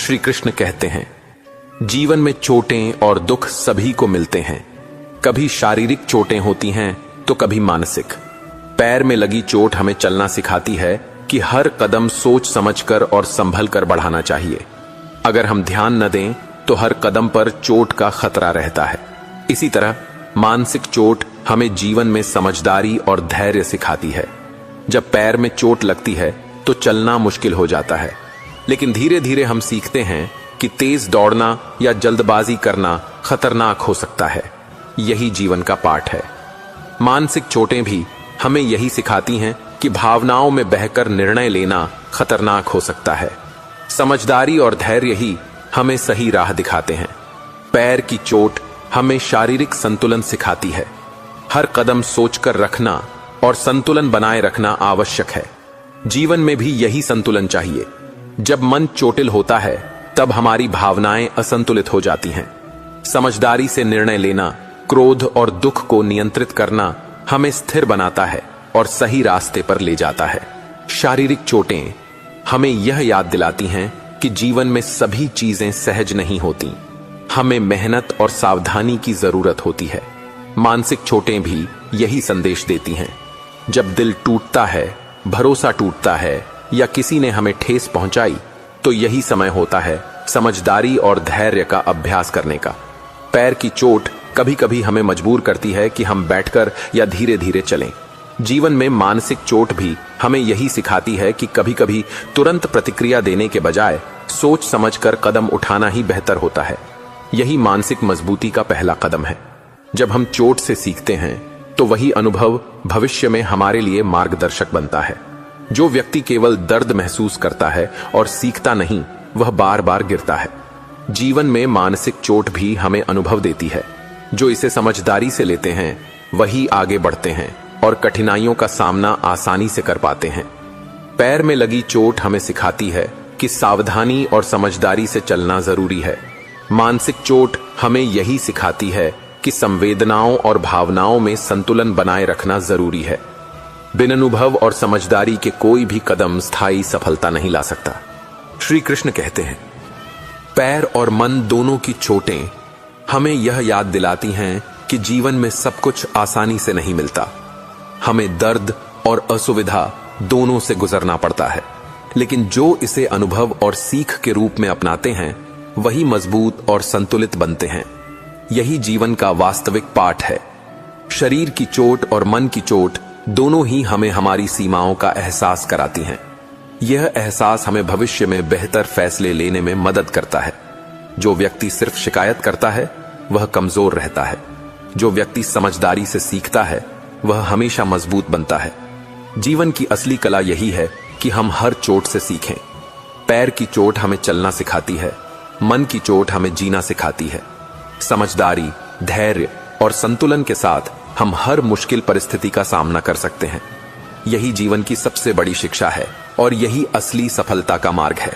श्री कृष्ण कहते हैं, जीवन में चोटें और दुख सभी को मिलते हैं। कभी शारीरिक चोटें होती हैं तो कभी मानसिक। पैर में लगी चोट हमें चलना सिखाती है कि हर कदम सोच समझकर और संभल कर बढ़ाना चाहिए। अगर हम ध्यान न दें तो हर कदम पर चोट का खतरा रहता है। इसी तरह मानसिक चोट हमें जीवन में समझदारी और धैर्य सिखाती है। जब पैर में चोट लगती है तो चलना मुश्किल हो जाता है, लेकिन धीरे धीरे हम सीखते हैं कि तेज दौड़ना या जल्दबाजी करना खतरनाक हो सकता है। यही जीवन का पाठ है। मानसिक चोटें भी हमें यही सिखाती हैं कि भावनाओं में बहकर निर्णय लेना खतरनाक हो सकता है। समझदारी और धैर्य ही हमें सही राह दिखाते हैं। पैर की चोट हमें शारीरिक संतुलन सिखाती है। हर कदम सोचकर रखना और संतुलन बनाए रखना आवश्यक है। जीवन में भी यही संतुलन चाहिए। जब मन चोटिल होता है तब हमारी भावनाएं असंतुलित हो जाती हैं। समझदारी से निर्णय लेना, क्रोध और दुख को नियंत्रित करना हमें स्थिर बनाता है और सही रास्ते पर ले जाता है। शारीरिक चोटें हमें यह याद दिलाती हैं कि जीवन में सभी चीजें सहज नहीं होती। हमें मेहनत और सावधानी की जरूरत होती है। मानसिक चोटें भी यही संदेश देती हैं। जब दिल टूटता है, भरोसा टूटता है या किसी ने हमें ठेस पहुंचाई, तो यही समय होता है समझदारी और धैर्य का अभ्यास करने का। पैर की चोट कभी कभी हमें मजबूर करती है कि हम बैठकर या धीरे धीरे चलें। जीवन में मानसिक चोट भी हमें यही सिखाती है कि कभी कभी तुरंत प्रतिक्रिया देने के बजाय सोच समझकर कदम उठाना ही बेहतर होता है। यही मानसिक मजबूती का पहला कदम है। जब हम चोट से सीखते हैं तो वही अनुभव भविष्य में हमारे लिए मार्गदर्शक बनता है। जो व्यक्ति केवल दर्द महसूस करता है और सीखता नहीं, वह बार बार गिरता है। जीवन में मानसिक चोट भी हमें अनुभव देती है। जो इसे समझदारी से लेते हैं वही आगे बढ़ते हैं और कठिनाइयों का सामना आसानी से कर पाते हैं। पैर में लगी चोट हमें सिखाती है कि सावधानी और समझदारी से चलना जरूरी है। मानसिक चोट हमें यही सिखाती है कि संवेदनाओं और भावनाओं में संतुलन बनाए रखना जरूरी है। बिन अनुभव और समझदारी के कोई भी कदम स्थायी सफलता नहीं ला सकता। श्री कृष्ण कहते हैं, पैर और मन दोनों की चोटें हमें यह याद दिलाती हैं कि जीवन में सब कुछ आसानी से नहीं मिलता। हमें दर्द और असुविधा दोनों से गुजरना पड़ता है, लेकिन जो इसे अनुभव और सीख के रूप में अपनाते हैं वही मजबूत और संतुलित बनते हैं। यही जीवन का वास्तविक पाठ है। शरीर की चोट और मन की चोट दोनों ही हमें हमारी सीमाओं का एहसास कराती हैं। यह एहसास हमें भविष्य में बेहतर फैसले लेने में मदद करता है। जो व्यक्ति सिर्फ शिकायत करता है वह कमजोर रहता है। जो व्यक्ति समझदारी से सीखता है वह हमेशा मजबूत बनता है। जीवन की असली कला यही है कि हम हर चोट से सीखें। पैर की चोट हमें चलना सिखाती है, मन की चोट हमें जीना सिखाती है। समझदारी, धैर्य और संतुलन के साथ हम हर मुश्किल परिस्थिति का सामना कर सकते हैं। यही जीवन की सबसे बड़ी शिक्षा है और यही असली सफलता का मार्ग है।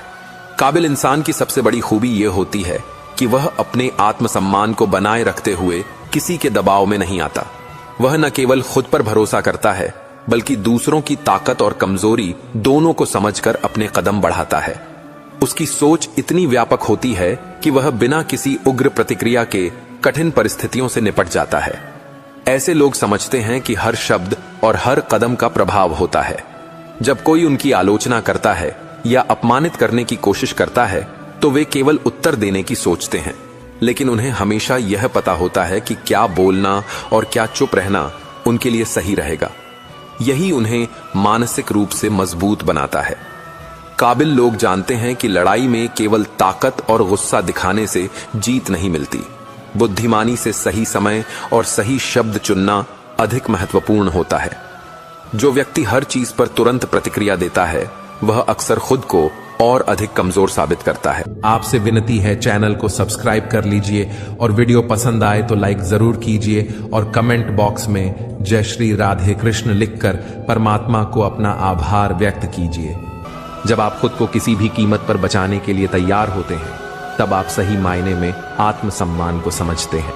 काबिल इंसान की सबसे बड़ी खूबी यह होती है कि वह अपने आत्मसम्मान को बनाए रखते हुए किसी के दबाव में नहीं आता। वह न केवल खुद पर भरोसा करता है, बल्कि दूसरों की ताकत और कमजोरी दोनों को समझकर अपने कदम बढ़ाता है। उसकी सोच इतनी व्यापक होती है कि वह बिना किसी उग्र प्रतिक्रिया के कठिन परिस्थितियों से निपट जाता है। ऐसे लोग समझते हैं कि हर शब्द और हर कदम का प्रभाव होता है। जब कोई उनकी आलोचना करता है या अपमानित करने की कोशिश करता है तो वे केवल उत्तर देने की सोचते हैं, लेकिन उन्हें हमेशा यह पता होता है कि क्या बोलना और क्या चुप रहना उनके लिए सही रहेगा। यही उन्हें मानसिक रूप से मजबूत बनाता है। काबिल लोग जानते हैं कि लड़ाई में केवल ताकत और गुस्सा दिखाने से जीत नहीं मिलती। बुद्धिमानी से सही समय और सही शब्द चुनना अधिक महत्वपूर्ण होता है। जो व्यक्ति हर चीज पर तुरंत प्रतिक्रिया देता है वह अक्सर खुद को और अधिक कमजोर साबित करता है। आपसे विनती है, चैनल को सब्सक्राइब कर लीजिए और वीडियो पसंद आए तो लाइक जरूर कीजिए और कमेंट बॉक्स में जय श्री राधे कृष्ण लिखकर परमात्मा को अपना आभार व्यक्त कीजिए। जब आप खुद को किसी भी कीमत पर बचाने के लिए तैयार होते हैं तब आप सही मायने में आत्मसम्मान को समझते हैं।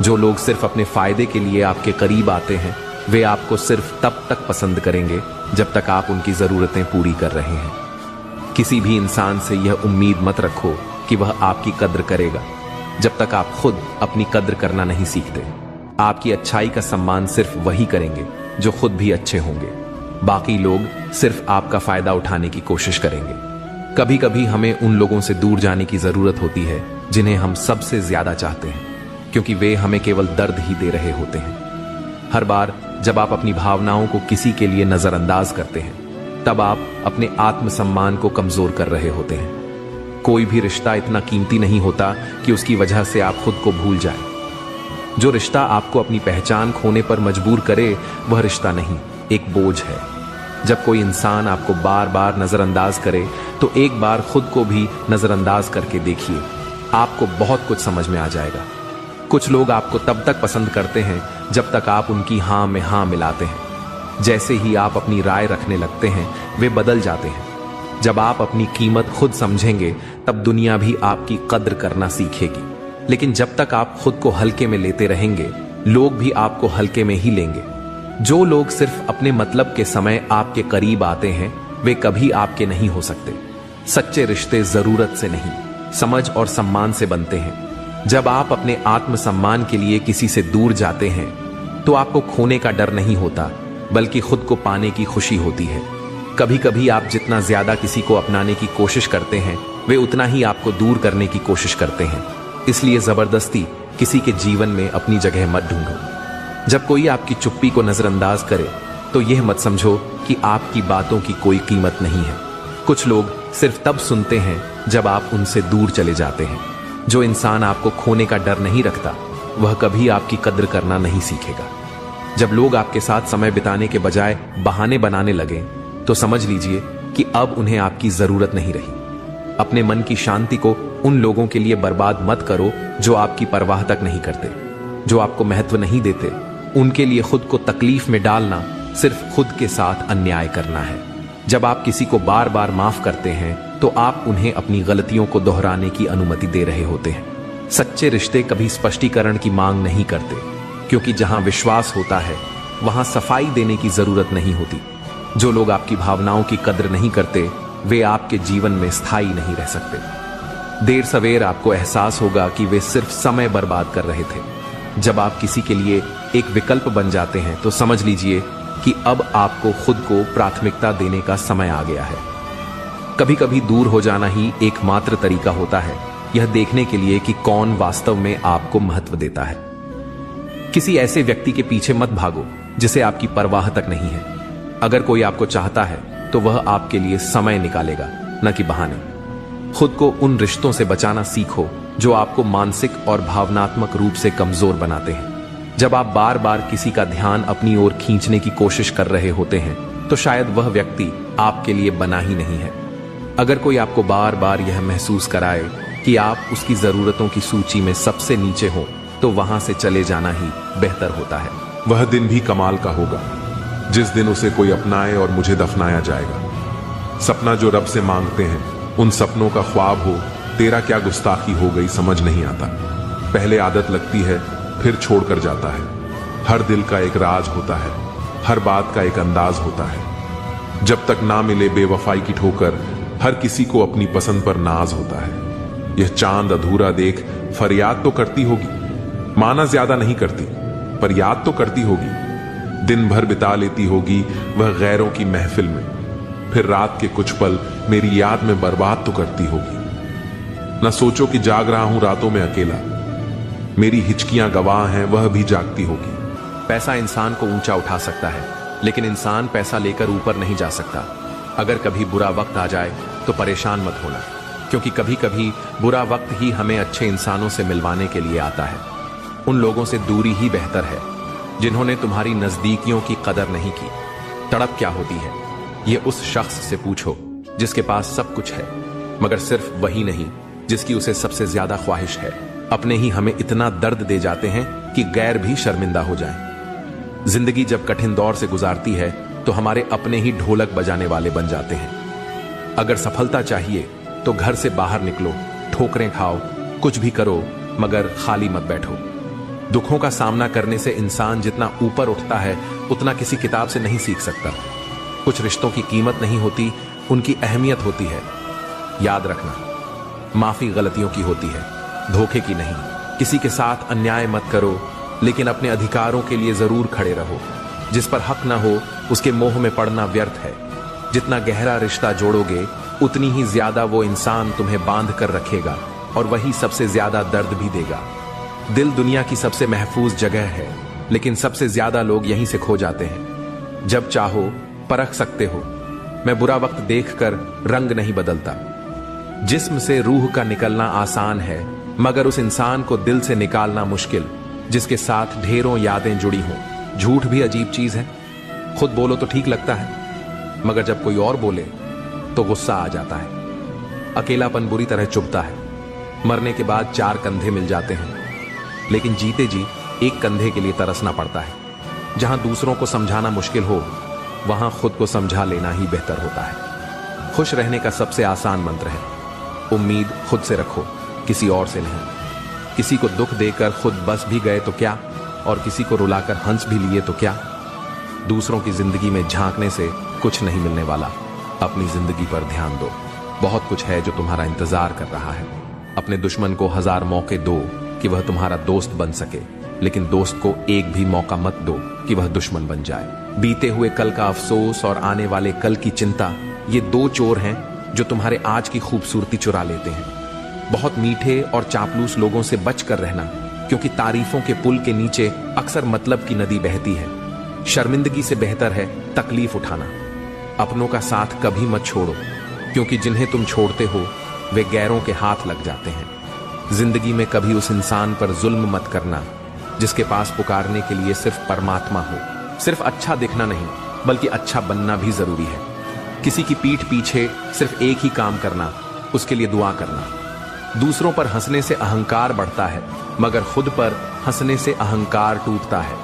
जो लोग सिर्फ अपने फायदे के लिए आपके करीब आते हैं वे आपको सिर्फ तब तक पसंद करेंगे जब तक आप उनकी जरूरतें पूरी कर रहे हैं। किसी भी इंसान से यह उम्मीद मत रखो कि वह आपकी कद्र करेगा जब तक आप खुद अपनी कद्र करना नहीं सीखते। आपकी अच्छाई का सम्मान सिर्फ वही करेंगे जो खुद भी अच्छे होंगे। बाकी लोग सिर्फ आपका फायदा उठाने की कोशिश करेंगे। कभी कभी हमें उन लोगों से दूर जाने की जरूरत होती है जिन्हें हम सबसे ज्यादा चाहते हैं, क्योंकि वे हमें केवल दर्द ही दे रहे होते हैं। हर बार जब आप अपनी भावनाओं को किसी के लिए नजरअंदाज करते हैं, तब आप अपने आत्मसम्मान को कमजोर कर रहे होते हैं। कोई भी रिश्ता इतना कीमती नहीं होता कि उसकी वजह से आप खुद को भूल जाएं। जो रिश्ता आपको अपनी पहचान खोने पर मजबूर करे, वह रिश्ता नहीं, एक बोझ है। जब कोई इंसान आपको बार बार नजरअंदाज करे, तो एक बार खुद को भी नजरअंदाज करके देखिए, आपको बहुत कुछ समझ में आ जाएगा। कुछ लोग आपको तब तक पसंद करते हैं जब तक आप उनकी हां में हां मिलाते हैं। जैसे ही आप अपनी राय रखने लगते हैं, वे बदल जाते हैं। जब आप अपनी कीमत खुद समझेंगे, तब दुनिया भी आपकी कद्र करना सीखेगी। लेकिन जब तक आप खुद को हल्के में लेते रहेंगे, लोग भी आपको हल्के में ही लेंगे। जो लोग सिर्फ अपने मतलब के समय आपके करीब आते हैं, वे कभी आपके नहीं हो सकते। सच्चे रिश्ते जरूरत से नहीं, समझ और सम्मान से बनते हैं। जब आप अपने आत्मसम्मान के लिए किसी से दूर जाते हैं, तो आपको खोने का डर नहीं होता, बल्कि खुद को पाने की खुशी होती है। कभी कभी आप जितना ज्यादा किसी को अपनाने की कोशिश करते हैं, वे उतना ही आपको दूर करने की कोशिश करते हैं। इसलिए जबरदस्ती किसी के जीवन में अपनी जगह मत ढूंढो। जब कोई आपकी चुप्पी को नजरअंदाज करे, तो यह मत समझो कि आपकी बातों की कोई कीमत नहीं है। कुछ लोग सिर्फ तब सुनते हैं जब आप उनसे दूर चले जाते हैं। जो इंसान आपको खोने का डर नहीं रखता, वह कभी आपकी कद्र करना नहीं सीखेगा। जब लोग आपके साथ समय बिताने के बजाय बहाने बनाने लगे, तो समझ लीजिए कि अब उन्हें आपकी जरूरत नहीं रही। अपने मन की शांति को उन लोगों के लिए बर्बाद मत करो जो आपकी परवाह तक नहीं करते, जो आपको महत्व नहीं देते। उनके लिए खुद को तकलीफ में डालना सिर्फ खुद के साथ अन्याय करना है। जब आप किसी को बार बार माफ करते हैं, तो आप उन्हें अपनी गलतियों को दोहराने की अनुमति दे रहे होते हैं। सच्चे रिश्ते कभी स्पष्टीकरण की मांग नहीं करते, क्योंकि जहां विश्वास होता है, वहां सफाई देने की जरूरत नहीं होती। जो लोग आपकी भावनाओं की कद्र नहीं करते, वे आपके जीवन में स्थायी नहीं रह सकते। देर सवेर आपको एहसास होगा कि वे सिर्फ समय बर्बाद कर रहे थे। जब आप किसी के लिए एक विकल्प बन जाते हैं, तो समझ लीजिए कि अब आपको खुद को प्राथमिकता देने का समय आ गया है। कभी कभी दूर हो जाना ही एकमात्र तरीका होता है, यह देखने के लिए कि कौन वास्तव में आपको महत्व देता है। किसी ऐसे व्यक्ति के पीछे मत भागो जिसे आपकी परवाह तक नहीं है। अगर कोई आपको चाहता है, तो वह आपके लिए समय निकालेगा, न कि बहाने। खुद को उन रिश्तों से बचाना सीखो जो आपको मानसिक और भावनात्मक रूप से कमजोर बनाते हैं। जब आप बार बार किसी का ध्यान अपनी ओर खींचने की कोशिश कर रहे होते हैं, तो शायद वह व्यक्ति आपके लिए बना ही नहीं है। अगर कोई आपको बार बार यह महसूस कराए कि आप उसकी जरूरतों की सूची में सबसे नीचे हो, तो वहां से चले जाना ही बेहतर होता है। वह दिन भी कमाल का होगा जिस दिन उसे कोई अपनाए और मुझे दफनाया जाएगा। सपना जो रब से मांगते हैं, उन सपनों का ख्वाब हो, तेरा क्या गुस्ताखी हो गई समझ नहीं आता। पहले आदत लगती है, फिर छोड़कर जाता है। हर दिल का एक राज होता है, हर बात का एक अंदाज होता है। जब तक ना मिले बेवफाई की ठोकर, हर किसी को अपनी पसंद पर नाज होता है। यह चांद अधूरा देख फरियाद तो करती होगी, माना ज्यादा नहीं करती, पर याद तो करती होगी। दिन भर बिता लेती होगी वह गैरों की महफिल में, फिर रात के कुछ पल मेरी याद में बर्बाद तो करती होगी। न सोचो कि जाग रहा हूं रातों में अकेला, मेरी हिचकियां गवाह हैं, वह भी जागती होगी। पैसा इंसान को ऊंचा उठा सकता है, लेकिन इंसान पैसा लेकर ऊपर नहीं जा सकता। अगर कभी बुरा वक्त आ जाए, तो परेशान मत होना, क्योंकि कभी कभी बुरा वक्त ही हमें अच्छे इंसानों से मिलवाने के लिए आता है। उन लोगों से दूरी ही बेहतर है जिन्होंने तुम्हारी नजदीकियों की कदर नहीं की। तड़प क्या होती है, ये उस शख्स से पूछो जिसके पास सब कुछ है, मगर सिर्फ वही नहीं जिसकी उसे सबसे ज्यादा ख्वाहिश है। अपने ही हमें इतना दर्द दे जाते हैं कि गैर भी शर्मिंदा हो जाएं। जिंदगी जब कठिन दौर से गुजारती है, तो हमारे अपने ही ढोलक बजाने वाले बन जाते हैं। अगर सफलता चाहिए, तो घर से बाहर निकलो, ठोकरें खाओ, कुछ भी करो, मगर खाली मत बैठो। दुखों का सामना करने से इंसान जितना ऊपर उठता है, उतना किसी किताब से नहीं सीख सकता। कुछ रिश्तों की कीमत नहीं होती, उनकी अहमियत होती है। याद रखना, माफी गलतियों की होती है, धोखे की नहीं। किसी के साथ अन्याय मत करो, लेकिन अपने अधिकारों के लिए जरूर खड़े रहो। जिस पर हक ना हो उसके मोह में पड़ना व्यर्थ है। जितना गहरा रिश्ता जोड़ोगे उतनी ही ज्यादा वो इंसान तुम्हें बांध कर रखेगा, और वही सबसे ज्यादा दर्द भी देगा। दिल दुनिया की सबसे महफूज जगह है, लेकिन सबसे ज्यादा लोग यहीं से खो जाते हैं। जब चाहो परख सकते हो। मैं बुरा वक्त देखकर रंग नहीं बदलता। जिस्म से रूह का निकलना आसान है, मगर उस इंसान को दिल से निकालना मुश्किल जिसके साथ ढेरों यादें जुड़ी हों। झूठ भी अजीब चीज है। खुद बोलो तो ठीक लगता है, मगर जब कोई और बोले तो गुस्सा आ जाता है। अकेलापन बुरी तरह चुभता है। मरने के बाद 4 कंधे मिल जाते हैं, लेकिन जीते जी एक कंधे के लिए तरसना पड़ता है। जहां दूसरों को समझाना मुश्किल हो, वहां खुद को समझा लेना ही बेहतर होता है। खुश रहने का सबसे आसान मंत्र है, उम्मीद खुद से रखो, किसी और से नहीं। किसी को दुख देकर खुद बस भी गए तो क्या, और किसी को रुलाकर हंस भी लिए तो क्या। दूसरों की जिंदगी में झांकने से कुछ नहीं मिलने वाला। अपनी जिंदगी पर ध्यान दो। बहुत कुछ है जो तुम्हारा इंतजार कर रहा है। अपने दुश्मन को 1000 मौके दो कि वह तुम्हारा दोस्त बन सके, लेकिन दोस्त को एक भी मौका मत दो कि वह दुश्मन बन जाए। बीते हुए कल का अफसोस और आने वाले कल की चिंता, ये 2 चोर हैं जो तुम्हारे आज की खूबसूरती चुरा लेते हैं। बहुत मीठे और चापलूस लोगों से बच कर रहना, क्योंकि तारीफों के पुल के नीचे अक्सर मतलब की नदी बहती है। शर्मिंदगी से बेहतर है तकलीफ उठाना। अपनों का साथ कभी मत छोड़ो, क्योंकि जिन्हें तुम छोड़ते हो वे गैरों के हाथ लग जाते हैं। जिंदगी में कभी उस इंसान पर जुल्म मत करना जिसके पास पुकारने के लिए सिर्फ परमात्मा हो। सिर्फ अच्छा दिखना नहीं, बल्कि अच्छा बनना भी जरूरी है। किसी की पीठ पीछे सिर्फ एक ही काम करना, उसके लिए दुआ करना। दूसरों पर हंसने से अहंकार बढ़ता है, मगर खुद पर हंसने से अहंकार टूटता है।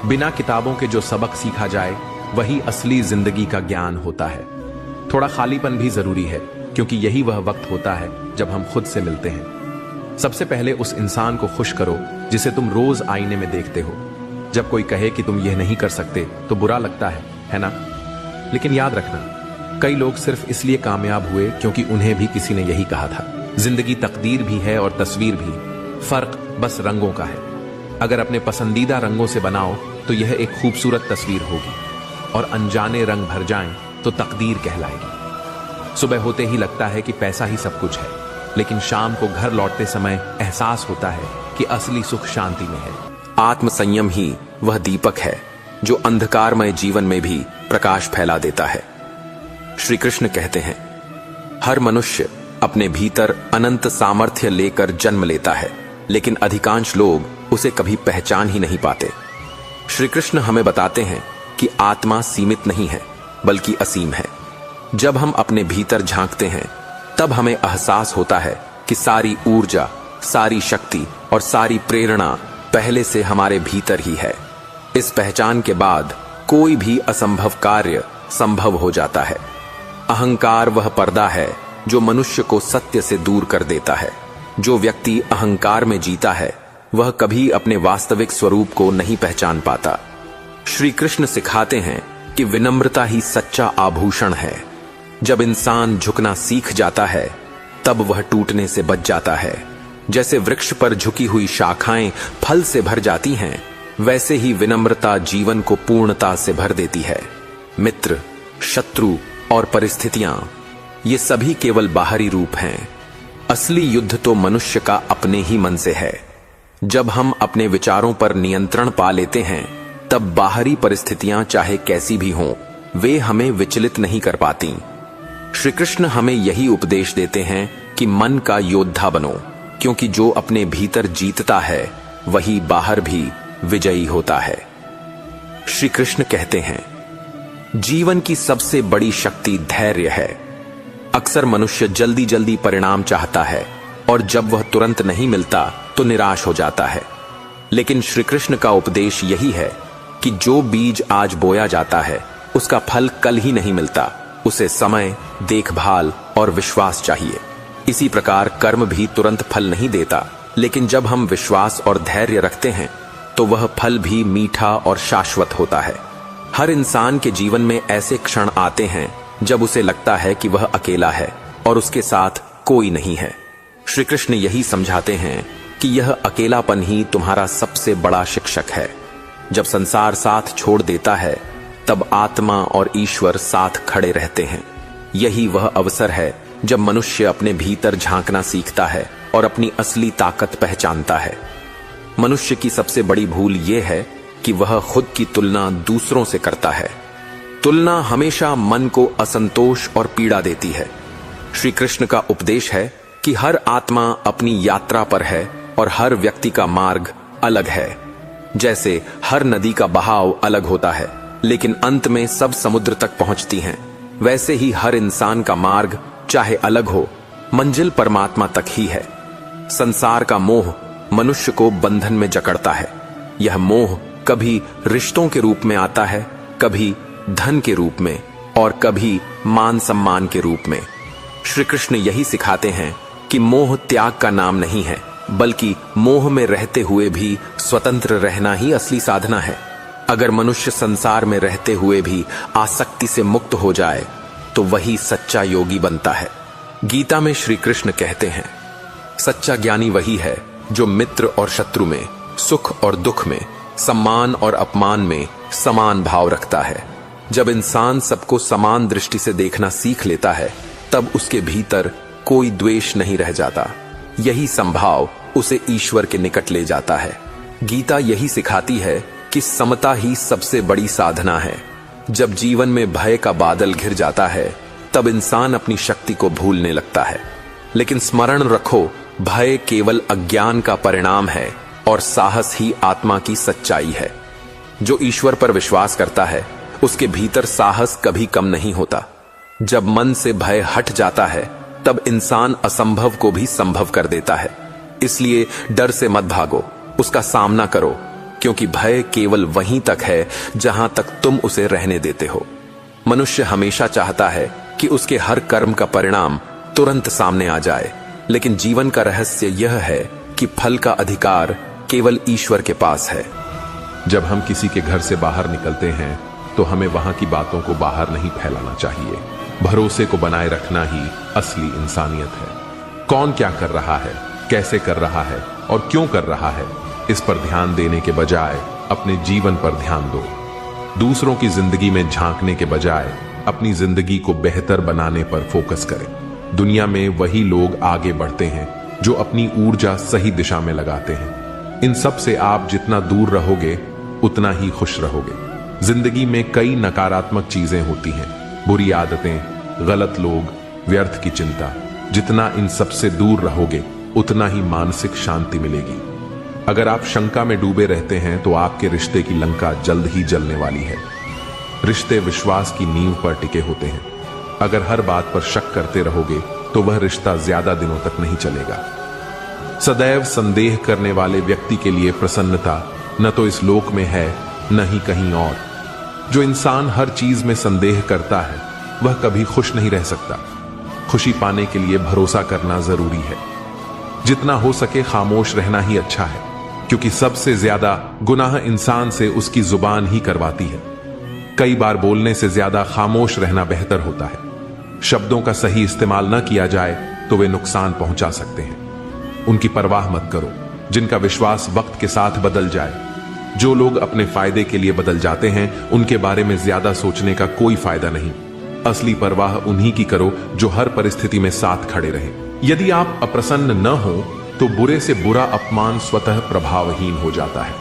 बिना किताबों के जो सबक सीखा जाए वही असली जिंदगी का ज्ञान होता है। थोड़ा खालीपन भी जरूरी है, क्योंकि यही वह वक्त होता है जब हम खुद से मिलते हैं। सबसे पहले उस इंसान को खुश करो जिसे तुम रोज आईने में देखते हो। जब कोई कहे कि तुम यह नहीं कर सकते तो बुरा लगता है ना? लेकिन याद रखना, कई लोग सिर्फ इसलिए कामयाब हुए क्योंकि उन्हें भी किसी ने यही कहा था। जिंदगी तकदीर भी है और तस्वीर भी, फर्क बस रंगों का है। अगर अपने पसंदीदा रंगों से बनाओ तो यह एक खूबसूरत तस्वीर होगी, और अनजाने रंग भर जाएं तो तकदीर कहलाएगी। सुबह होते ही लगता है कि पैसा ही सब कुछ है, लेकिन शाम को घर लौटते समय एहसास होता है कि असली सुख शांति में है। आत्म संयम ही वह दीपक है जो अंधकारमय जीवन में भी प्रकाश फैला देता है। श्री कृष्ण कहते हैं, हर मनुष्य अपने भीतर अनंत सामर्थ्य लेकर जन्म लेता है, लेकिन अधिकांश लोग उसे कभी पहचान ही नहीं पाते। श्री कृष्ण हमें बताते हैं कि आत्मा सीमित नहीं है, बल्कि असीम है। जब हम अपने भीतर झांकते हैं, तब हमें एहसास होता है कि सारी ऊर्जा, सारी शक्ति और सारी प्रेरणा पहले से हमारे भीतर ही है। इस पहचान के बाद कोई भी असंभव कार्य संभव हो जाता है। अहंकार वह पर्दा है जो मनुष्य को सत्य से दूर कर देता है। जो व्यक्ति अहंकार में जीता है वह कभी अपने वास्तविक स्वरूप को नहीं पहचान पाता। श्री कृष्ण सिखाते हैं कि विनम्रता ही सच्चा आभूषण है। जब इंसान झुकना सीख जाता है, तब वह टूटने से बच जाता है। जैसे वृक्ष पर झुकी हुई शाखाएं फल से भर जाती हैं, वैसे ही विनम्रता जीवन को पूर्णता से भर देती है। मित्र, शत्रु और परिस्थितियां, ये सभी केवल बाहरी रूप हैं। असली युद्ध तो मनुष्य का अपने ही मन से है। जब हम अपने विचारों पर नियंत्रण पा लेते हैं, तब बाहरी परिस्थितियां चाहे कैसी भी हों, वे हमें विचलित नहीं कर पाती। श्री कृष्ण हमें यही उपदेश देते हैं कि मन का योद्धा बनो, क्योंकि जो अपने भीतर जीतता है वही बाहर भी विजयी होता है। श्री कृष्ण कहते हैं, जीवन की सबसे बड़ी शक्ति धैर्य है। अक्सर मनुष्य जल्दी जल्दी परिणाम चाहता है, और जब वह तुरंत नहीं मिलता तो निराश हो जाता है। लेकिन श्री कृष्ण का उपदेश यही है कि जो बीज आज बोया जाता है उसका फल कल ही नहीं मिलता। उसे समय, देखभाल और विश्वास चाहिए। इसी प्रकार कर्म भी तुरंत फल नहीं देता, लेकिन जब हम विश्वास और धैर्य रखते हैं तो वह फल भी मीठा और शाश्वत होता है। हर इंसान के जीवन में ऐसे क्षण आते हैं जब उसे लगता है कि वह अकेला है और उसके साथ कोई नहीं है। श्री कृष्ण यही समझाते हैं कि यह अकेलापन ही तुम्हारा सबसे बड़ा शिक्षक है। जब संसार साथ छोड़ देता है तब आत्मा और ईश्वर साथ खड़े रहते हैं। यही वह अवसर है जब मनुष्य अपने भीतर झांकना सीखता है और अपनी असली ताकत पहचानता है। मनुष्य की सबसे बड़ी भूल यह है कि वह खुद की तुलना दूसरों से करता है। तुलना हमेशा मन को असंतोष और पीड़ा देती है। श्री कृष्ण का उपदेश है कि हर आत्मा अपनी यात्रा पर है और हर व्यक्ति का मार्ग अलग है। जैसे हर नदी का बहाव अलग होता है लेकिन अंत में सब समुद्र तक पहुंचती हैं, वैसे ही हर इंसान का मार्ग चाहे अलग हो, मंजिल परमात्मा तक ही है। संसार का मोह मनुष्य को बंधन में जकड़ता है। यह मोह कभी रिश्तों के रूप में आता है, कभी धन के रूप में और कभी मान सम्मान के रूप में। श्री कृष्ण यही सिखाते हैं कि मोह त्याग का नाम नहीं है, बल्कि मोह में रहते हुए भी स्वतंत्र रहना ही असली साधना है। अगर मनुष्य संसार में रहते हुए भी आसक्ति से मुक्त हो जाए तो वही सच्चा योगी बनता है। गीता में श्री कृष्ण कहते हैं, सच्चा ज्ञानी वही है जो मित्र और शत्रु में, सुख और दुख में, सम्मान और अपमान में समान भाव रखता है। जब इंसान सबको समान दृष्टि से देखना सीख लेता है तब उसके भीतर कोई द्वेष नहीं रह जाता। यही संभाव उसे ईश्वर के निकट ले जाता है। गीता यही सिखाती है कि समता ही सबसे बड़ी साधना है। जब जीवन में भय का बादल घिर जाता है तब इंसान अपनी शक्ति को भूलने लगता है। लेकिन स्मरण रखो, भय केवल अज्ञान का परिणाम है और साहस ही आत्मा की सच्चाई है। जो ईश्वर पर विश्वास करता है उसके भीतर साहस कभी कम नहीं होता। जब मन से भय हट जाता है तब इंसान असंभव को भी संभव कर देता है। इसलिए डर से मत भागो, उसका सामना करो, क्योंकि भय केवल वहीं तक है जहां तक तुम उसे रहने देते हो। मनुष्य हमेशा चाहता है कि उसके हर कर्म का परिणाम तुरंत सामने आ जाए, लेकिन जीवन का रहस्य यह है कि फल का अधिकार केवल ईश्वर के पास है। जब हम किसी के घर से बाहर निकलते हैं तो हमें वहां की बातों को बाहर नहीं फैलाना चाहिए। भरोसे को बनाए रखना ही असली इंसानियत है। कौन क्या कर रहा है, कैसे कर रहा है और क्यों कर रहा है, इस पर ध्यान देने के बजाय अपने जीवन पर ध्यान दो। दूसरों की जिंदगी में झांकने के बजाय अपनी जिंदगी को बेहतर बनाने पर फोकस करें। दुनिया में वही लोग आगे बढ़ते हैं जो अपनी ऊर्जा सही दिशा में लगाते हैं। इन सब से आप जितना दूर रहोगे उतना ही खुश रहोगे। जिंदगी में कई नकारात्मक चीजें होती हैं, बुरी आदतें, गलत लोग, व्यर्थ की चिंता। जितना इन सब से दूर रहोगे उतना ही मानसिक शांति मिलेगी। अगर आप शंका में डूबे रहते हैं तो आपके रिश्ते की लंका जल्द ही जलने वाली है। रिश्ते विश्वास की नींव पर टिके होते हैं। अगर हर बात पर शक करते रहोगे तो वह रिश्ता ज्यादा दिनों तक नहीं चलेगा। सदैव संदेह करने वाले व्यक्ति के लिए प्रसन्नता न तो इस लोक में है न ही कहीं और। जो इंसान हर चीज में संदेह करता है वह कभी खुश नहीं रह सकता। खुशी पाने के लिए भरोसा करना जरूरी है। जितना हो सके खामोश रहना ही अच्छा है, क्योंकि सबसे ज्यादा गुनाह इंसान से उसकी जुबान ही करवाती है। कई बार बोलने से ज्यादा खामोश रहना बेहतर होता है। शब्दों का सही इस्तेमाल न किया जाए तो वे नुकसान पहुंचा सकते हैं। उनकी परवाह मत करो जिनका विश्वास वक्त के साथ बदल जाए। जो लोग अपने फायदे के लिए बदल जाते हैं उनके बारे में ज्यादा सोचने का कोई फायदा नहीं। असली परवाह उन्हीं की करो जो हर परिस्थिति में साथ खड़े रहे। यदि आप अप्रसन्न न हो तो बुरे से बुरा अपमान स्वतः प्रभावहीन हो जाता है।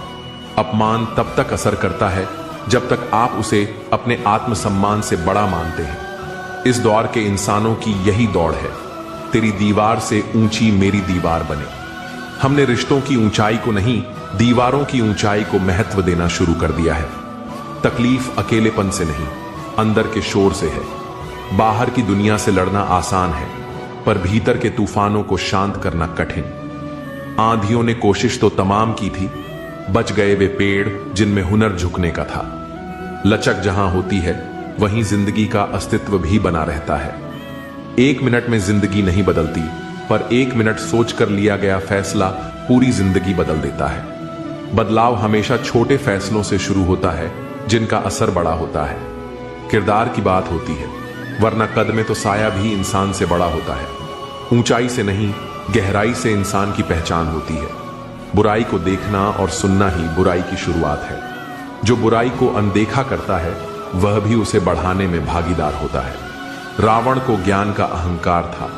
अपमान तब तक असर करता है जब तक आप उसे अपने आत्मसम्मान से बड़ा मानते हैं। इस दौर के इंसानों की यही दौड़ है, तेरी दीवार से ऊंची मेरी दीवार बने। हमने रिश्तों की ऊंचाई को नहीं, दीवारों की ऊंचाई को महत्व देना शुरू कर दिया है। तकलीफ अकेलेपन से नहीं, अंदर के शोर से है। बाहर की दुनिया से लड़ना आसान है, पर भीतर के तूफानों को शांत करना कठिन। आंधियों ने कोशिश तो तमाम की थी, बच गए वे पेड़ जिनमें हुनर झुकने का था। लचक जहां होती है वहीं जिंदगी का अस्तित्व भी बना रहता है। 1 मिनट में जिंदगी नहीं बदलती, पर 1 मिनट सोचकर लिया गया फैसला पूरी जिंदगी बदल देता है। बदलाव हमेशा छोटे फैसलों से शुरू होता है जिनका असर बड़ा होता है। किरदार की बात होती है। वरना कद में तो साया भी इंसान से बड़ा होता है। ऊंचाई से नहीं, गहराई से इंसान की पहचान होती है। बुराई को देखना और सुनना ही बुराई की शुरुआत है। जो बुराई को अनदेखा करता है वह भी उसे बढ़ाने में भागीदार होता है। रावण को ज्ञान का अहंकार था,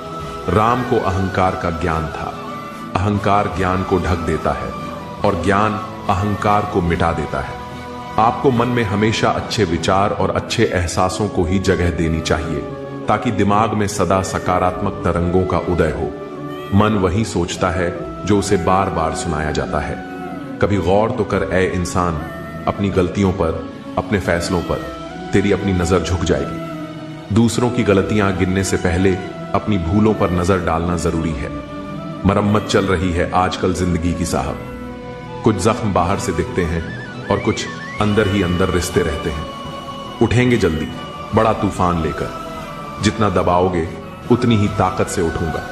राम को अहंकार का ज्ञान था। अहंकार ज्ञान को ढक देता है और ज्ञान अहंकार को मिटा देता है। आपको मन में हमेशा अच्छे विचार और अच्छे एहसासों को ही जगह देनी चाहिए, ताकि दिमाग में सदा सकारात्मक तरंगों का उदय हो। मन वही सोचता है जो उसे बार बार सुनाया जाता है। कभी गौर तो कर ऐ इंसान, अपनी गलतियों पर, अपने फैसलों पर तेरी अपनी नजर झुक जाएगी। दूसरों की गलतियां गिनने से पहले अपनी भूलों पर नजर डालना जरूरी है। मरम्मत चल रही है आजकल जिंदगी की साहब। कुछ जख्म बाहर से दिखते हैं और कुछ अंदर ही अंदर रिश्ते रहते हैं। उठेंगे जल्दी बड़ा तूफान लेकर, जितना दबाओगे उतनी ही ताकत से उठूंगा।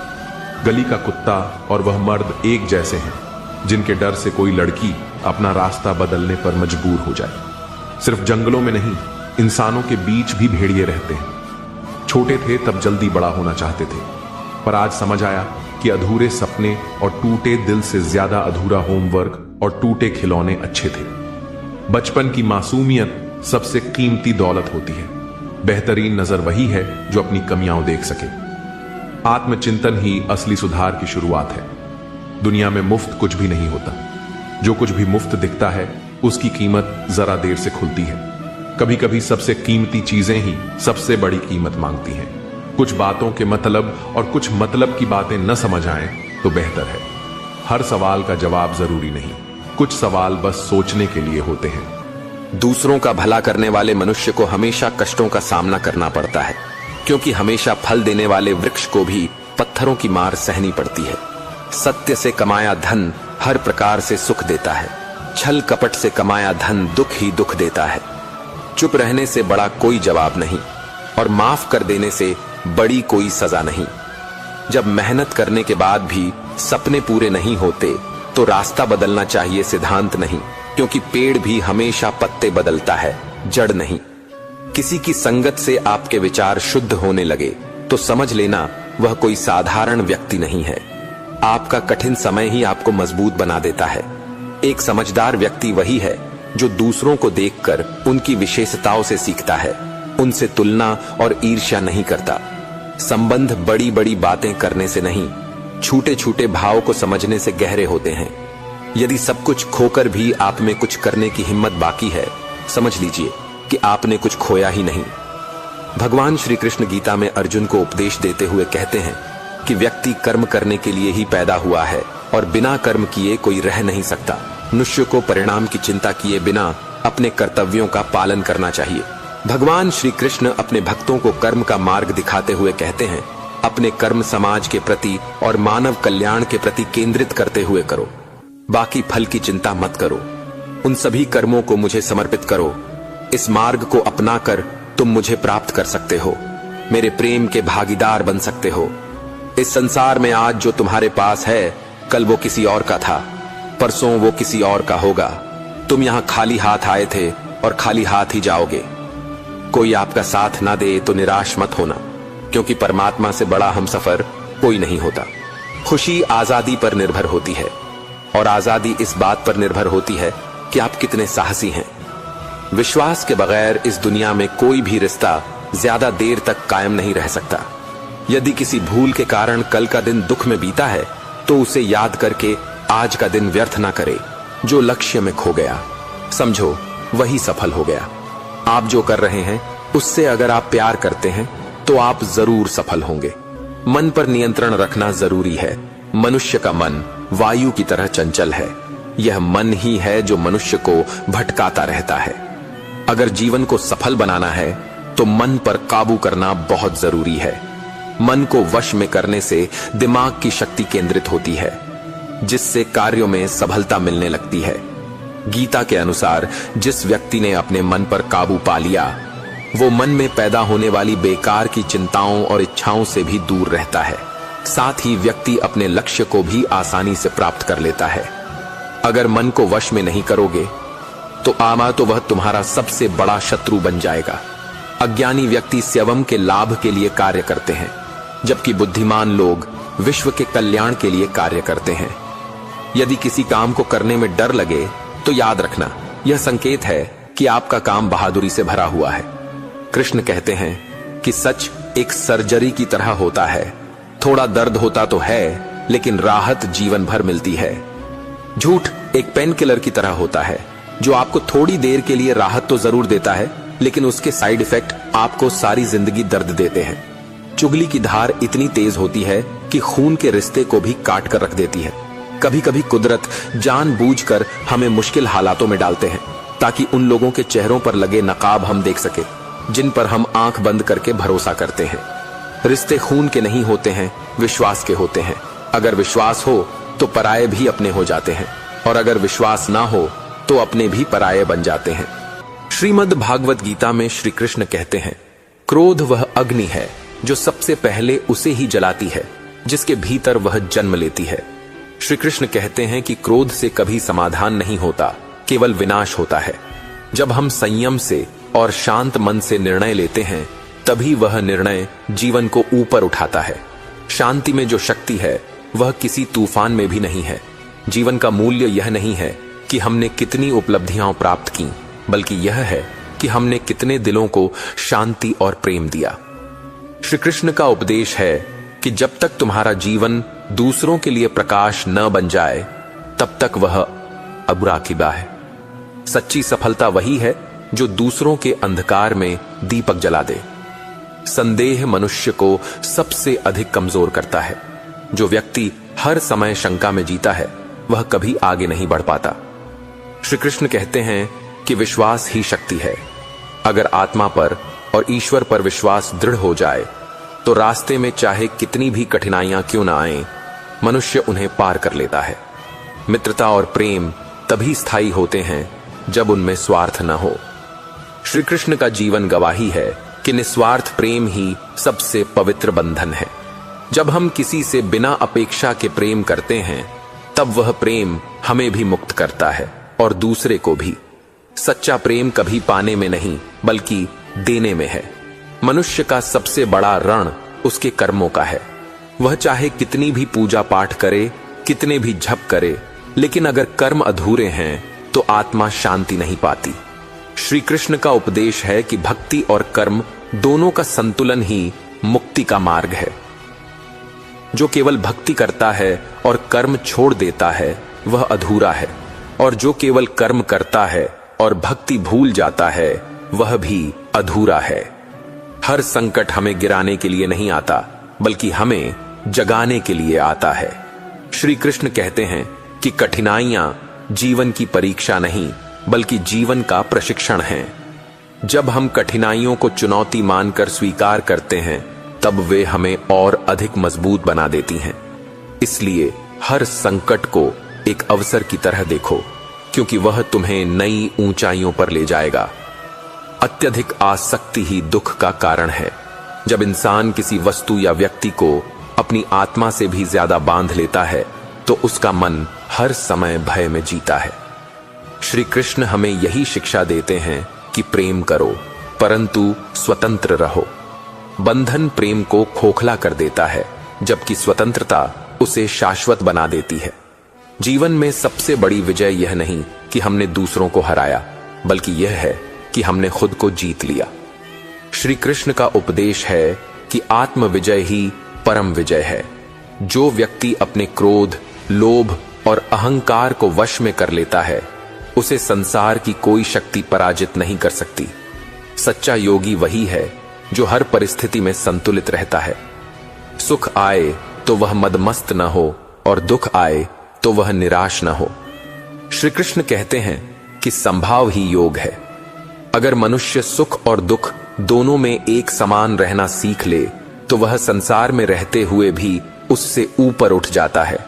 गली का कुत्ता और वह मर्द एक जैसे हैं, जिनके डर से कोई लड़की अपना रास्ता बदलने पर मजबूर हो जाए। सिर्फ जंगलों में नहीं, इंसानों के बीच भी भेड़िए रहते हैं। छोटे थे तब जल्दी बड़ा होना चाहते थे, पर आज समझ आया कि अधूरे सपने और टूटे दिल से ज्यादा अधूरा होमवर्क और टूटे खिलौने अच्छे थे। बचपन की मासूमियत सबसे कीमती दौलत होती है। बेहतरीन नजर वही है जो अपनी कमियां देख सके। आत्मचिंतन ही असली सुधार की शुरुआत है। दुनिया में मुफ्त कुछ भी नहीं होता। जो कुछ भी मुफ्त दिखता है उसकी कीमत जरा देर से खुलती है। कभी कभी सबसे कीमती चीजें ही सबसे बड़ी कीमत मांगती हैं। कुछ बातों के मतलब और कुछ मतलब की बातें न समझ आए तो बेहतर है। हर सवाल का जवाब जरूरी नहीं, कुछ सवाल बस सोचने के लिए होते हैं। दूसरों का भला करने वाले मनुष्य को हमेशा कष्टों का सामना करना पड़ता है, क्योंकि हमेशा फल देने वाले वृक्ष को भी पत्थरों की मार सहनी पड़ती है। सत्य से कमाया धन हर प्रकार से सुख देता है, छल कपट से कमाया धन दुख ही दुख देता है। चुप रहने से बड़ा कोई जवाब नहीं और माफ कर देने से बड़ी कोई सजा नहीं। जब मेहनत करने के बाद भी सपने पूरे नहीं होते तो रास्ता बदलना चाहिए, सिद्धांत नहीं, क्योंकि पेड़ भी हमेशा पत्ते बदलता है, जड़ नहीं। किसी की संगत से आपके विचार शुद्ध होने लगे तो समझ लेना वह कोई साधारण व्यक्ति नहीं है। आपका कठिन समय ही आपको मजबूत बना देता है। एक समझदार व्यक्ति वही है जो दूसरों को देखकर उनकी विशेषताओं से सीखता है, उनसे तुलना और ईर्ष्या नहीं करता। संबंध बड़ी बड़ी बातें करने से नहीं, छोटे छोटे भाव को समझने से गहरे होते हैं। यदि सब कुछ खोकर भी आप में कुछ करने की हिम्मत बाकी है, समझ लीजिए कि आपने कुछ खोया ही नहीं। भगवान श्री कृष्ण गीता में अर्जुन को उपदेश देते हुए कहते हैं कि व्यक्ति कर्म करने के लिए ही पैदा हुआ है और बिना कर्म किए कोई रह नहीं सकता। मनुष्य को परिणाम की चिंता किए बिना अपने कर्तव्यों का पालन करना चाहिए। भगवान श्री कृष्ण अपने भक्तों को कर्म का मार्ग दिखाते हुए कहते हैं, अपने कर्म समाज के प्रति और मानव कल्याण के प्रति केंद्रित करते हुए करो। बाकी फल की चिंता मत करो। उन सभी कर्मों को मुझे समर्पित करो। इस मार्ग को अपनाकर तुम मुझे प्राप्त कर सकते हो, मेरे प्रेम के भागीदार बन सकते हो। इस संसार में आज जो तुम्हारे पास है, कल वो किसी और का था, परसों वो किसी और का होगा। तुम यहाँ खाली हाथ आए थे और खाली हाथ ही जाओगे। कोई आपका साथ ना दे तो निराश मत होना, क्योंकि परमात्मा से बड़ा हमसफर कोई नहीं होता। खुशी आजादी पर निर्भर होती है और आजादी इस बात पर निर्भर होती है कि आप कितने साहसी हैं। विश्वास के बगैर इस दुनिया में कोई भी रिश्ता ज्यादा देर तक कायम नहीं रह सकता। यदि किसी भूल के कारण कल का दिन दुख में बीता है तो उसे याद करके आज का दिन व्यर्थ ना करे। जो लक्ष्य में खो गया, समझो वही सफल हो गया। आप जो कर रहे हैं उससे अगर आप प्यार करते हैं तो आप जरूर सफल होंगे। मन पर नियंत्रण रखना जरूरी है। मनुष्य का मन वायु की तरह चंचल है। यह मन ही है जो मनुष्य को भटकाता रहता है। अगर जीवन को सफल बनाना है तो मन पर काबू करना बहुत जरूरी है। मन को वश में करने से दिमाग की शक्ति केंद्रित होती है, जिससे कार्यों में सफलता मिलने लगती है। गीता के अनुसार जिस व्यक्ति ने अपने मन पर काबू पा लिया, वो मन में पैदा होने वाली बेकार की चिंताओं और इच्छाओं से भी दूर रहता है। साथ ही व्यक्ति अपने लक्ष्य को भी आसानी से प्राप्त कर लेता है। अगर मन को वश में नहीं करोगे तो आमा तो वह तुम्हारा सबसे बड़ा शत्रु बन जाएगा। अज्ञानी व्यक्ति स्वयं के लाभ के लिए कार्य करते हैं, जबकि बुद्धिमान लोग विश्व के कल्याण के लिए कार्य करते हैं। यदि किसी काम को करने में डर लगे तो याद रखना, यह संकेत है कि आपका काम बहादुरी से भरा हुआ है। कृष्ण कहते हैं कि सच एक सर्जरी की तरह होता है, थोड़ा दर्द होता तो है, लेकिन राहत जीवन भर मिलती है। झूठ एक पेन किलर की तरह होता है, जो आपको थोड़ी देर के लिए राहत तो जरूर देता है, लेकिन उसके साइड इफेक्ट आपको सारी जिंदगी दर्द देते हैं। चुगली की धार इतनी तेज होती है कि खून के रिश्ते को भी काट कर रख देती है। कभी कभी कुदरत जानबूझकर हमें मुश्किल हालातों में डालते हैं, ताकि उन लोगों के चेहरों पर लगे नकाब हम देख सके, जिन पर हम आंख बंद करके भरोसा करते हैं। रिश्ते खून के नहीं होते हैं, विश्वास के होते हैं। अगर विश्वास हो तो पराये भी अपने हो जाते हैं, और अगर विश्वास ना हो तो अपने भी पराये बन जाते हैं। श्रीमद् भागवत गीता में श्री कृष्ण कहते हैं, क्रोध वह अग्नि है जो सबसे पहले उसे ही जलाती है, जिसके भीतर वह जन्म लेती है। श्री कृष्ण कहते हैं कि क्रोध से कभी समाधान नहीं होता, केवल विनाश होता है। जब हम संयम से और शांत मन से निर्णय लेते हैं, तभी वह निर्णय जीवन को ऊपर उठाता है। शांति में जो शक्ति है वह किसी तूफान में भी नहीं है। जीवन का मूल्य यह नहीं है कि हमने कितनी उपलब्धियां प्राप्त की, बल्कि यह है कि हमने कितने दिलों को शांति और प्रेम दिया। श्री कृष्ण का उपदेश है कि जब तक तुम्हारा जीवन दूसरों के लिए प्रकाश न बन जाए, तब तक वह अबुरा किबा है। सच्ची सफलता वही है जो दूसरों के अंधकार में दीपक जला दे। संदेह मनुष्य को सबसे अधिक कमजोर करता है। जो व्यक्ति हर समय शंका में जीता है, वह कभी आगे नहीं बढ़ पाता। श्री कृष्ण कहते हैं कि विश्वास ही शक्ति है। अगर आत्मा पर और ईश्वर पर विश्वास दृढ़ हो जाए, तो रास्ते में चाहे कितनी भी कठिनाइयां क्यों ना आएं, मनुष्य उन्हें पार कर लेता है। मित्रता और प्रेम तभी स्थायी होते हैं जब उनमें स्वार्थ न हो। श्री कृष्ण का जीवन गवाही है कि निस्वार्थ प्रेम ही सबसे पवित्र बंधन है। जब हम किसी से बिना अपेक्षा के प्रेम करते हैं, तब वह प्रेम हमें भी मुक्त करता है और दूसरे को भी। सच्चा प्रेम कभी पाने में नहीं, बल्कि देने में है। मनुष्य का सबसे बड़ा ऋण उसके कर्मों का है। वह चाहे कितनी भी पूजा पाठ करे, कितने भी जप करे, लेकिन अगर कर्म अधूरे हैं तो आत्मा शांति नहीं पाती। श्री कृष्ण का उपदेश है कि भक्ति और कर्म दोनों का संतुलन ही मुक्ति का मार्ग है। जो केवल भक्ति करता है और कर्म छोड़ देता है, वह अधूरा है, और जो केवल कर्म करता है और भक्ति भूल जाता है, वह भी अधूरा है। हर संकट हमें गिराने के लिए नहीं आता, बल्कि हमें जगाने के लिए आता है। श्री कृष्ण कहते हैं कि कठिनाइयां जीवन की परीक्षा नहीं, बल्कि जीवन का प्रशिक्षण है। जब हम कठिनाइयों को चुनौती मानकर स्वीकार करते हैं, तब वे हमें और अधिक मजबूत बना देती हैं। इसलिए हर संकट को एक अवसर की तरह देखो, क्योंकि वह तुम्हें नई ऊंचाइयों पर ले जाएगा। अत्यधिक आसक्ति ही दुख का कारण है। जब इंसान किसी वस्तु या व्यक्ति को अपनी आत्मा से भी ज्यादा बांध लेता है, तो उसका मन हर समय भय में जीता है। श्री कृष्ण हमें यही शिक्षा देते हैं कि प्रेम करो, परंतु स्वतंत्र रहो। बंधन प्रेम को खोखला कर देता है, जबकि स्वतंत्रता उसे शाश्वत बना देती है। जीवन में सबसे बड़ी विजय यह नहीं कि हमने दूसरों को हराया, बल्कि यह है कि हमने खुद को जीत लिया। श्री कृष्ण का उपदेश है कि आत्म विजय ही परम विजय है। जो व्यक्ति अपने क्रोध, लोभ और अहंकार को वश में कर लेता है, उसे संसार की कोई शक्ति पराजित नहीं कर सकती। सच्चा योगी वही है जो हर परिस्थिति में संतुलित रहता है। सुख आए तो वह मदमस्त न हो, और दुख आए तो वह निराश न हो। श्री कृष्ण कहते हैं कि संभाव ही योग है। अगर मनुष्य सुख और दुख दोनों में एक समान रहना सीख ले, तो वह संसार में रहते हुए भी उससे ऊपर उठ जाता है।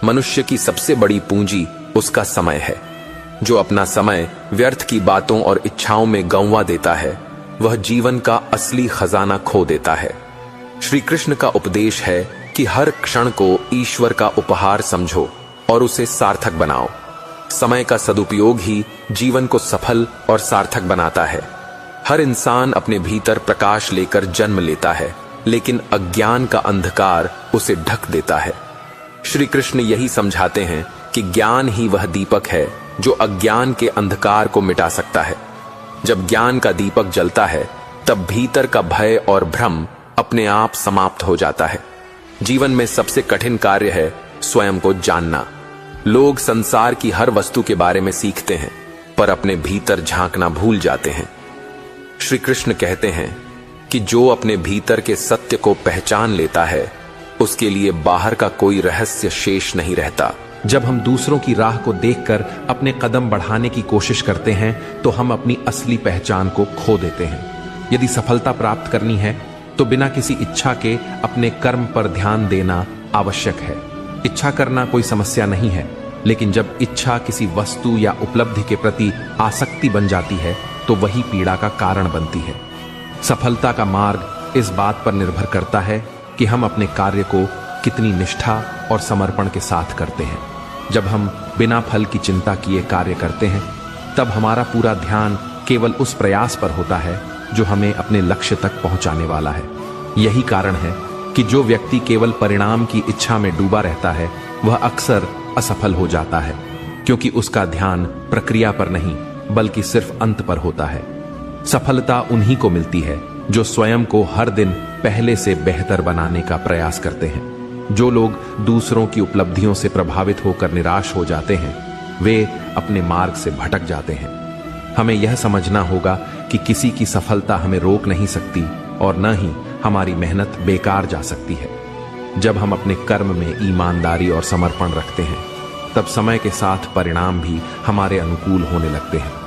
मनुष्य की सबसे बड़ी पूंजी उसका समय है। जो अपना समय व्यर्थ की बातों और इच्छाओं में गंवा देता है, वह जीवन का असली खजाना खो देता है। श्री कृष्ण का उपदेश है कि हर क्षण को ईश्वर का उपहार समझो और उसे सार्थक बनाओ। समय का सदुपयोग ही जीवन को सफल और सार्थक बनाता है। हर इंसान अपने भीतर प्रकाश लेकर जन्म लेता है, लेकिन अज्ञान का अंधकार उसे ढक देता है। श्री कृष्ण यही समझाते हैं कि ज्ञान ही वह दीपक है जो अज्ञान के अंधकार को मिटा सकता है। जब ज्ञान का दीपक जलता है, तब भीतर का भय और भ्रम अपने आप समाप्त हो जाता है। जीवन में सबसे कठिन कार्य है स्वयं को जानना। लोग संसार की हर वस्तु के बारे में सीखते हैं, पर अपने भीतर झांकना भूल जाते हैं। श्री कृष्ण कहते हैं कि जो अपने भीतर के सत्य को पहचान लेता है, उसके लिए बाहर का कोई रहस्य शेष नहीं रहता। जब हम दूसरों की राह को देखकर अपने कदम बढ़ाने की कोशिश करते हैं, तो हम अपनी असली पहचान को खो देते हैं। यदि सफलता प्राप्त करनी है, तो बिना किसी इच्छा के अपने कर्म पर ध्यान देना आवश्यक है। इच्छा करना कोई समस्या नहीं है, लेकिन जब इच्छा किसी वस्तु या उपलब्धि के प्रति आसक्ति बन जाती है, तो वही पीड़ा का कारण बनती है। सफलता का मार्ग इस बात पर निर्भर करता है कि हम अपने कार्य को कितनी निष्ठा और समर्पण के साथ करते हैं। जब हम बिना फल की चिंता किए कार्य करते हैं, तब हमारा पूरा ध्यान केवल उस प्रयास पर होता है जो हमें अपने लक्ष्य तक पहुंचाने वाला है। यही कारण है कि जो व्यक्ति केवल परिणाम की इच्छा में डूबा रहता है, वह अक्सर असफल हो जाता है, क्योंकि उसका ध्यान प्रक्रिया पर नहीं बल्कि सिर्फ अंत पर होता है। सफलता उन्हीं को मिलती है जो स्वयं को हर दिन पहले से बेहतर बनाने का प्रयास करते हैं। जो लोग दूसरों की उपलब्धियों से प्रभावित होकर निराश हो जाते हैं, वे अपने मार्ग से भटक जाते हैं। हमें यह समझना होगा कि किसी की सफलता हमें रोक नहीं सकती और न ही हमारी मेहनत बेकार जा सकती है। जब हम अपने कर्म में ईमानदारी और समर्पण रखते हैं, तब समय के साथ परिणाम भी हमारे अनुकूल होने लगते हैं।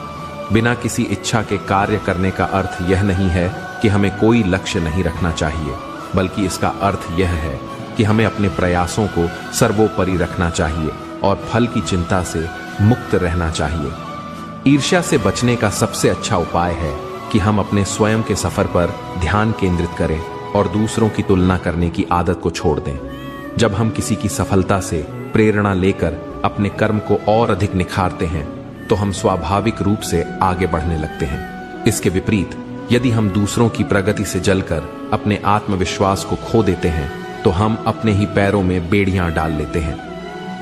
बिना किसी इच्छा के कार्य करने का अर्थ यह नहीं है कि हमें कोई लक्ष्य नहीं रखना चाहिए, बल्कि इसका अर्थ यह है कि हमें अपने प्रयासों को सर्वोपरि रखना चाहिए और फल की चिंता से मुक्त रहना चाहिए। ईर्ष्या से बचने का सबसे अच्छा उपाय है कि हम अपने स्वयं के सफर पर ध्यान केंद्रित करें और दूसरों की तुलना करने की आदत को छोड़ दें। जब हम किसी की सफलता से प्रेरणा लेकर अपने कर्म को और अधिक निखारते हैं, तो हम स्वाभाविक रूप से आगे बढ़ने लगते हैं। इसके विपरीत, यदि हम दूसरों की प्रगति से जलकर अपने आत्मविश्वास को खो देते हैं, तो हम अपने ही पैरों में बेड़ियां डाल लेते हैं।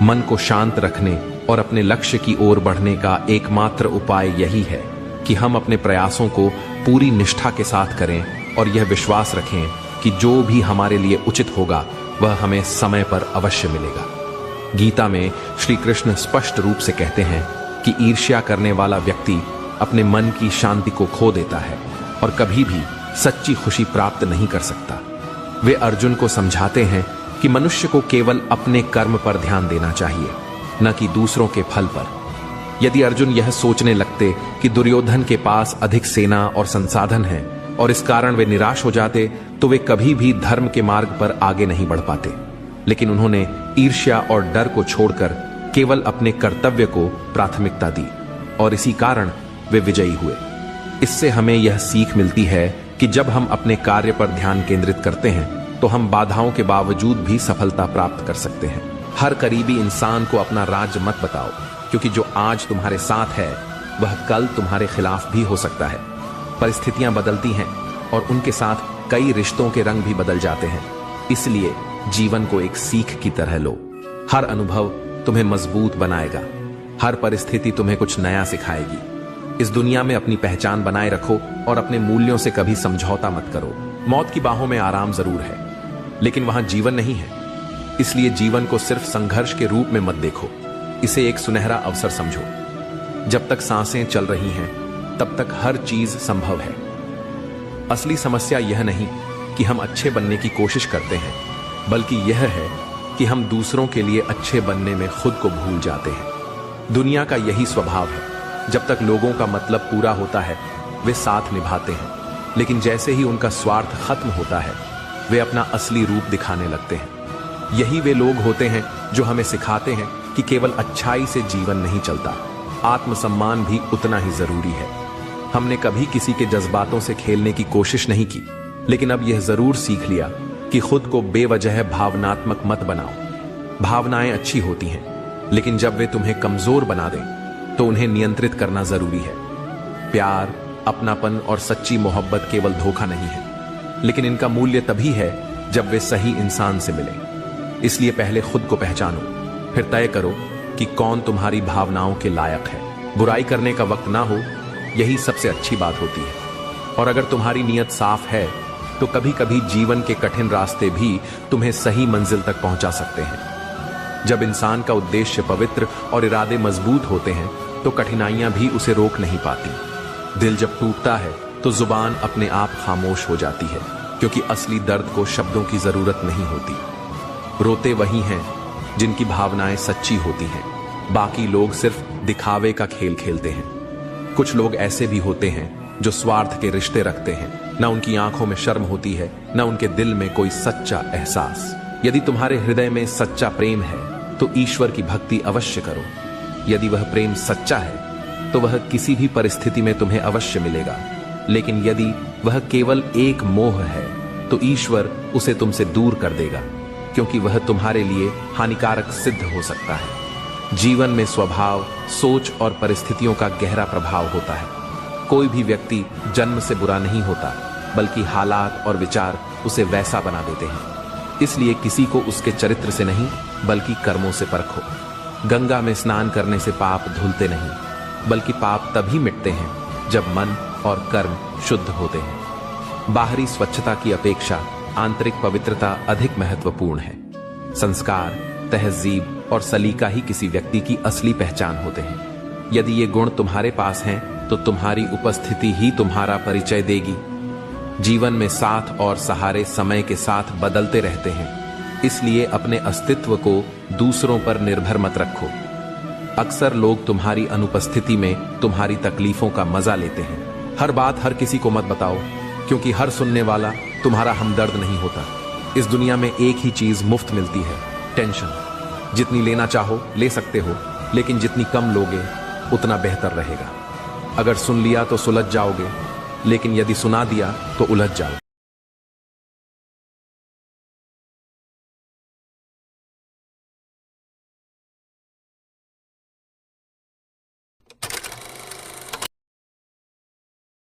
मन को शांत रखने और अपने लक्ष्य की ओर बढ़ने का एकमात्र उपाय यही है कि हम अपने प्रयासों को पूरी निष्ठा के साथ करें और यह विश्वास रखें कि जो भी हमारे लिए उचित होगा, वह हमें समय पर अवश्य मिलेगा। गीता में श्री कृष्ण स्पष्ट रूप से कहते हैं कि ईर्ष्या करने वाला व्यक्ति अपने मन की शांति को खो देता है और कभी भी सच्ची खुशी प्राप्त नहीं कर सकता। वे अर्जुन को समझाते हैं कि मनुष्य को केवल अपने कर्म पर ध्यान देना चाहिए, न कि दूसरों के फल पर। यदि अर्जुन यह सोचने लगते कि दुर्योधन के पास अधिक सेना और संसाधन है और इस कारण वे निराश हो जाते, तो वे कभी भी धर्म के मार्ग पर आगे नहीं बढ़ पाते। लेकिन उन्होंने ईर्ष्या और डर को छोड़कर केवल अपने कर्तव्य को प्राथमिकता दी और इसी कारण वे विजयी हुए। इससे हमें यह सीख मिलती है कि जब हम अपने कार्य पर ध्यान केंद्रित करते हैं, तो हम बाधाओं के बावजूद भी सफलता प्राप्त कर सकते हैं। हर करीबी इंसान को अपना राज्य मत बताओ, क्योंकि जो आज तुम्हारे साथ है, वह कल तुम्हारे खिलाफ भी हो सकता है। परिस्थितियां बदलती हैं और उनके साथ कई रिश्तों के रंग भी बदल जाते हैं। इसलिए जीवन को एक सीख की तरह लो। हर अनुभव तुम्हें मजबूत बनाएगा, हर परिस्थिति तुम्हें कुछ नया सिखाएगी। इस दुनिया में अपनी पहचान बनाए रखो और अपने मूल्यों से कभी समझौता मत करो। मौत की बाहों में आराम जरूर है, लेकिन वहां जीवन नहीं है। इसलिए जीवन को सिर्फ संघर्ष के रूप में मत देखो, इसे एक सुनहरा अवसर समझो। जब तक सांसें चल रही हैं, तब तक हर चीज संभव है। असली समस्या यह नहीं कि हम अच्छे बनने की कोशिश करते हैं, बल्कि यह है कि हम दूसरों के लिए अच्छे बनने में खुद को भूल जाते हैं। दुनिया का यही स्वभाव है, जब तक लोगों का मतलब पूरा होता है, वे साथ निभाते हैं, लेकिन जैसे ही उनका स्वार्थ खत्म होता है, वे अपना असली रूप दिखाने लगते हैं। यही वे लोग होते हैं जो हमें सिखाते हैं कि केवल अच्छाई से जीवन नहीं चलता, आत्मसम्मान भी उतना ही जरूरी है। हमने कभी किसी के जज्बातों से खेलने की कोशिश नहीं की, लेकिन अब यह जरूर सीख लिया कि खुद को बेवजह भावनात्मक मत बनाओ। भावनाएं अच्छी होती हैं, लेकिन जब वे तुम्हें कमजोर बना दें, तो उन्हें नियंत्रित करना जरूरी है। प्यार, अपनापन और सच्ची मोहब्बत केवल धोखा नहीं है, लेकिन इनका मूल्य तभी है जब वे सही इंसान से मिले। इसलिए पहले खुद को पहचानो, फिर तय करो कि कौन तुम्हारी भावनाओं के लायक है। बुराई करने का वक्त ना हो, यही सबसे अच्छी बात होती है। और अगर तुम्हारी नीयत साफ है तो कभी कभी जीवन के कठिन रास्ते भी तुम्हें सही मंजिल तक पहुंचा सकते हैं। जब इंसान का उद्देश्य पवित्र और इरादे मजबूत होते हैं तो कठिनाइयां भी उसे रोक नहीं पाती। दिल जब टूटता है तो जुबान अपने आप खामोश हो जाती है, क्योंकि असली दर्द को शब्दों की जरूरत नहीं होती। रोते वही हैं जिनकी भावनाएं सच्ची होती हैं, बाकी लोग सिर्फ दिखावे का खेल खेलते हैं। कुछ लोग ऐसे भी होते हैं जो स्वार्थ के रिश्ते रखते हैं, ना उनकी आंखों में शर्म होती है, ना उनके दिल में कोई सच्चा एहसास। यदि तुम्हारे हृदय में सच्चा प्रेम है तो ईश्वर की भक्ति अवश्य करो। यदि वह प्रेम सच्चा है तो वह किसी भी परिस्थिति में तुम्हें अवश्य मिलेगा, लेकिन यदि वह केवल एक मोह है तो ईश्वर उसे तुमसे दूर कर देगा, क्योंकि वह तुम्हारे लिए हानिकारक सिद्ध हो सकता है। जीवन में स्वभाव, सोच और परिस्थितियों का गहरा प्रभाव होता है। कोई भी व्यक्ति जन्म से बुरा नहीं होता, बल्कि हालात और विचार उसे वैसा बना देते हैं। इसलिए किसी को उसके चरित्र से नहीं बल्कि कर्मों से परखो। गंगा में स्नान करने से पाप धुलते नहीं, बल्कि पाप तभी मिटते हैं जब मन और कर्म शुद्ध होते हैं। बाहरी स्वच्छता की अपेक्षा आंतरिक पवित्रता अधिक महत्वपूर्ण है। संस्कार, तहजीब और सलीका ही किसी व्यक्ति की असली पहचान होते हैं। यदि ये गुण तुम्हारे पास हैं तो तुम्हारी उपस्थिति ही तुम्हारा परिचय देगी। जीवन में साथ और सहारे समय के साथ बदलते रहते हैं, इसलिए अपने अस्तित्व को दूसरों पर निर्भर मत रखो। अक्सर लोग तुम्हारी अनुपस्थिति में तुम्हारी तकलीफों का मजा लेते हैं। हर बात हर किसी को मत बताओ, क्योंकि हर सुनने वाला तुम्हारा हमदर्द नहीं होता। इस दुनिया में एक ही चीज मुफ्त मिलती है, टेंशन। जितनी लेना चाहो ले सकते हो, लेकिन जितनी कम लोगे उतना बेहतर रहेगा। अगर सुन लिया तो सुलझ जाओगे, लेकिन यदि सुना दिया तो उलझ जाओगे।